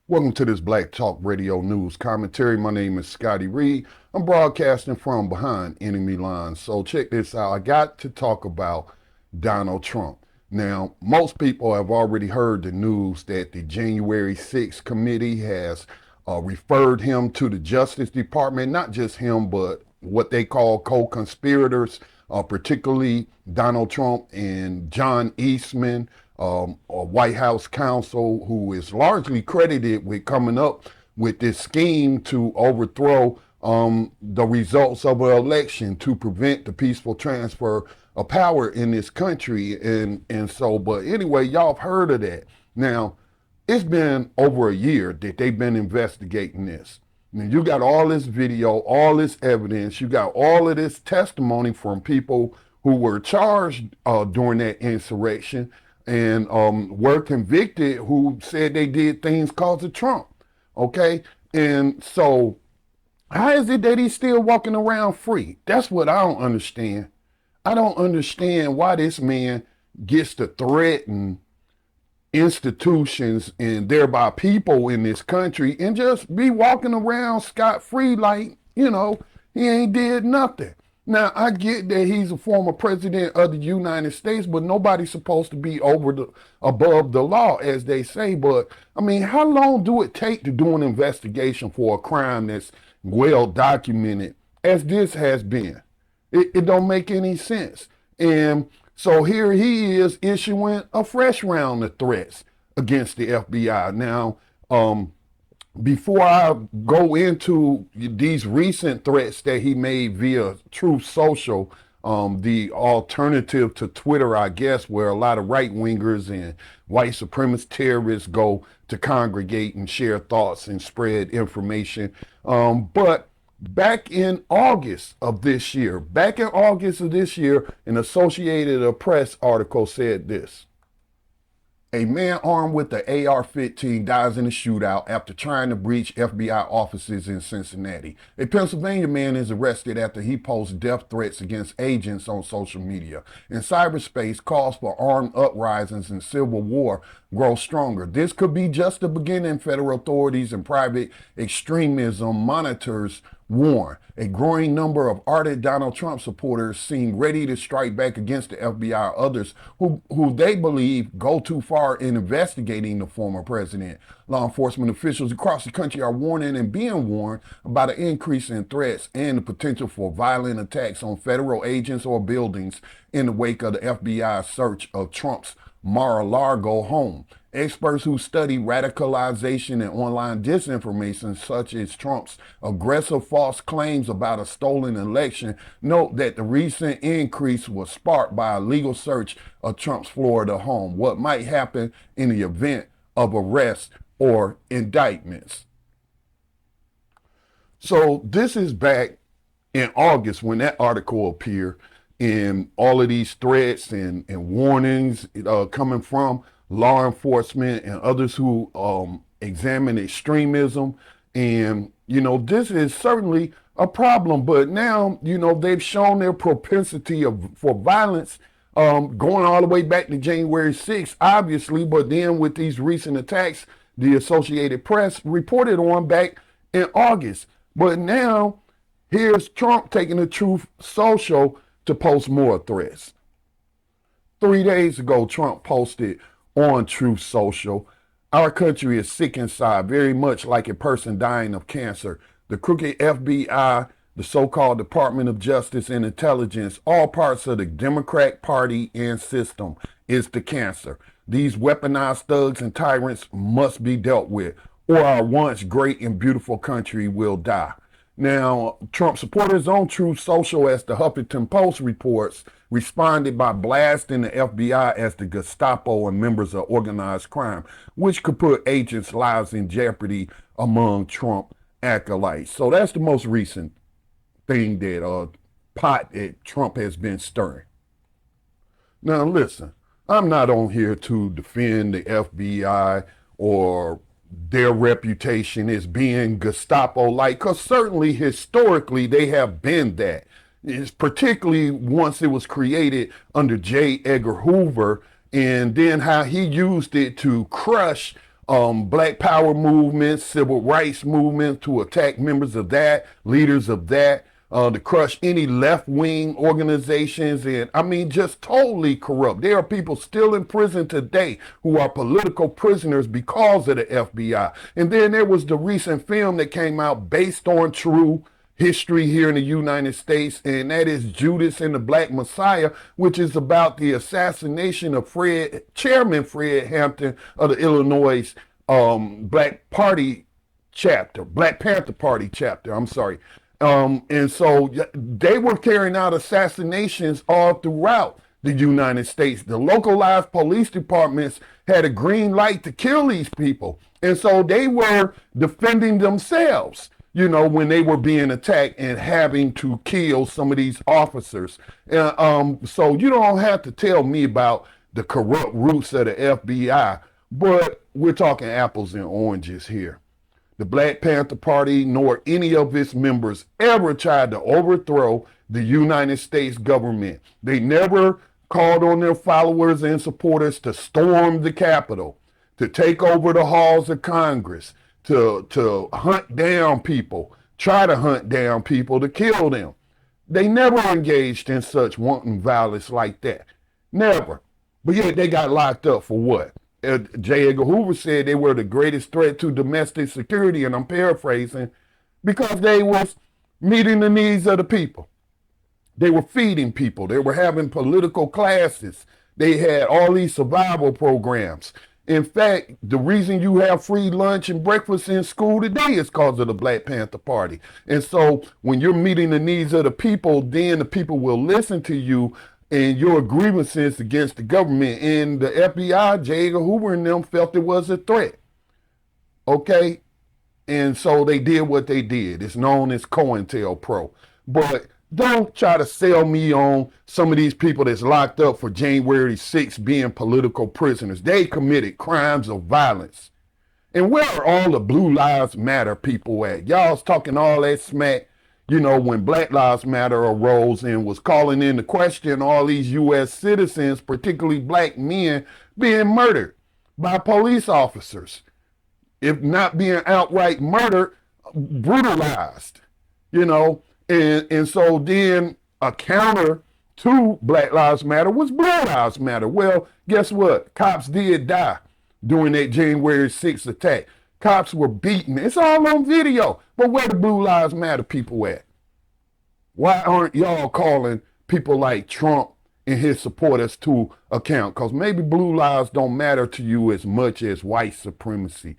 Welcome to this Black Talk Radio News commentary. My name is Scotty Reed. I'm broadcasting from behind enemy lines. So check this out. I got to talk about Donald Trump. Now, most people have already heard the news that the January 6th committee has referred him to the Justice Department. Not just him, but what they call co-conspirators, particularly Donald Trump and John Eastman, a White House counsel who is largely credited with coming up with this scheme to overthrow the results of an election to prevent the peaceful transfer of power in this country. But anyway, y'all have heard of that. Now, it's been over a year that they've been investigating this. Now, you got all this video, all this evidence, you got all of this testimony from people who were charged during that insurrection and were convicted, who said they did things because of Trump. Okay? And so, how is it that he's still walking around free? That's what I don't understand. I don't understand why this man gets to threaten institutions and thereby people in this country and just be walking around scot-free like, he ain't did nothing. Now, I get that he's a former president of the United States, but nobody's supposed to be above the law, as they say. But, I mean, how long do it take to do an investigation for a crime that's well documented, as this has been? It don't make any sense. And so here he is issuing a fresh round of threats against the FBI. Now, before I go into these recent threats that he made via Truth Social, the alternative to Twitter, I guess, where a lot of right-wingers and white supremacist terrorists go to congregate and share thoughts and spread information. But back in August of this year, an Associated Press article said this: a man armed with the AR-15 dies in a shootout after trying to breach FBI offices in Cincinnati. A Pennsylvania man is arrested after he posts death threats against agents on social media. In cyberspace, calls for armed uprisings and civil war grow stronger. This could be just the beginning, federal authorities and private extremism monitors warn. A growing number of ardent Donald Trump supporters seem ready to strike back against the FBI or others who they believe go too far in investigating the former president. Law enforcement officials across the country are warning and being warned about an increase in threats and the potential for violent attacks on federal agents or buildings in the wake of the FBI's search of Trump's Mar-a-Lago home. Experts who study radicalization and online disinformation, such as Trump's aggressive false claims about a stolen election, note that the recent increase was sparked by a legal search of Trump's Florida home. What might happen in the event of arrests or indictments? So this is back in August when that article appeared, and all of these threats and warnings coming from law enforcement and others who examine extremism. And, this is certainly a problem. But now, they've shown their propensity for violence going all the way back to January 6th, obviously. But then with these recent attacks, the Associated Press reported on back in August. But now here's Trump taking the Truth Social to post more threats. 3 days ago, Trump posted on Truth Social, "Our country is sick inside, very much like a person dying of cancer. The crooked FBI, the so-called Department of Justice and Intelligence, all parts of the Democrat Party and system, is the cancer. These weaponized thugs and tyrants must be dealt with, or our once great and beautiful country will die." Now, Trump supporters on Truth Social, as the Huffington Post reports, responded by blasting the FBI as the Gestapo and members of organized crime, which could put agents' lives in jeopardy among Trump acolytes. So that's the most recent thing pot that Trump has been stirring. Now, listen, I'm not on here to defend the FBI or their reputation as being Gestapo-like, because certainly historically they have been that. It's particularly once it was created under J. Edgar Hoover, and then how he used it to crush Black Power movements, civil rights movements to attack members of that, leaders of that, to crush any left-wing organizations, and I mean, just totally corrupt. There are people still in prison today who are political prisoners because of the FBI. And then there was the recent film that came out based on true history here in the United States, and that is Judas and the Black Messiah, which is about the assassination of Chairman Fred Hampton of the Illinois Black Panther Party chapter, I'm sorry. And so they were carrying out assassinations all throughout the United States. The localized police departments had a green light to kill these people. And so they were defending themselves, you know, when they were being attacked and having to kill some of these officers. So you don't have to tell me about the corrupt roots of the FBI, but we're talking apples and oranges here. The Black Panther Party nor any of its members ever tried to overthrow the United States government. They never called on their followers and supporters to storm the Capitol, to take over the halls of Congress, to hunt down people, try to hunt down people, to kill them. They never engaged in such wanton violence like that. Never. But yet they got locked up for what? J. Edgar Hoover said they were the greatest threat to domestic security, and I'm paraphrasing, because they was meeting the needs of the people. They were feeding people. They were having political classes. They had all these survival programs. In fact, the reason you have free lunch and breakfast in school today is because of the Black Panther Party. And so when you're meeting the needs of the people, then the people will listen to you and your grievances against the government. And the FBI, J. Edgar Hoover and them felt it was a threat. Okay? And so they did what they did. It's known as COINTELPRO. But don't try to sell me on some of these people that's locked up for January 6th being political prisoners. They committed crimes of violence. And where are all the Blue Lives Matter people at? Y'all's talking all that smack, you know, when Black Lives Matter arose and was calling into question all these U.S. citizens, particularly black men, being murdered by police officers. If not being outright murdered, brutalized, you know. And so then a counter to Black Lives Matter was Blue Lives Matter. Well, guess what? Cops did die during that January 6th attack. Cops were beaten. It's all on video. But where the Blue Lives Matter people at? Why aren't y'all calling people like Trump and his supporters to account? Because maybe blue lives don't matter to you as much as white supremacy.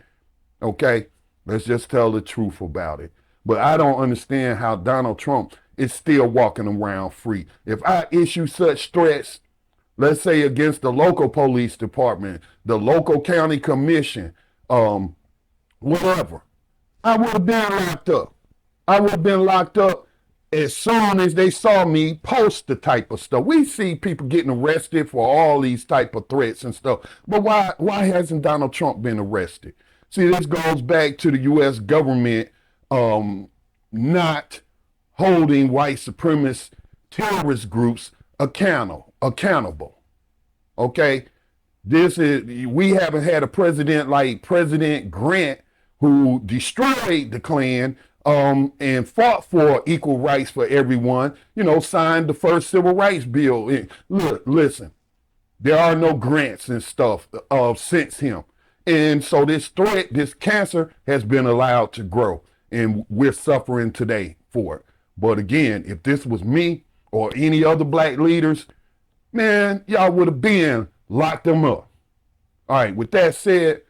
Okay? Let's just tell the truth about it. But I don't understand how Donald Trump is still walking around free. If I issue such threats, let's say against the local police department, the local county commission, whatever, I would have been locked up. I would have been locked up as soon as they saw me post the type of stuff. We see people getting arrested for all these type of threats and stuff. But why hasn't Donald Trump been arrested? See, this goes back to the U.S. government not holding white supremacist terrorist groups accountable. Okay? We haven't had a president like President Grant, who destroyed the Klan and fought for equal rights for everyone, you know, signed the first civil rights bill. And look, listen, there are no grants and stuff since him. And so this threat, this cancer has been allowed to grow. And we're suffering today for it. But again, if this was me or any other black leaders, man, y'all would have been locked them up. All right, with that said,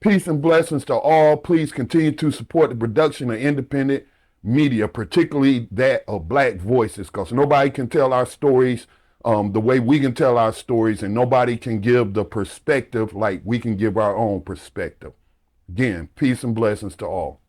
peace and blessings to all. Please continue to support the production of independent media, particularly that of black voices, because nobody can tell our stories the way we can tell our stories, and nobody can give the perspective like we can give our own perspective. Again, peace and blessings to all.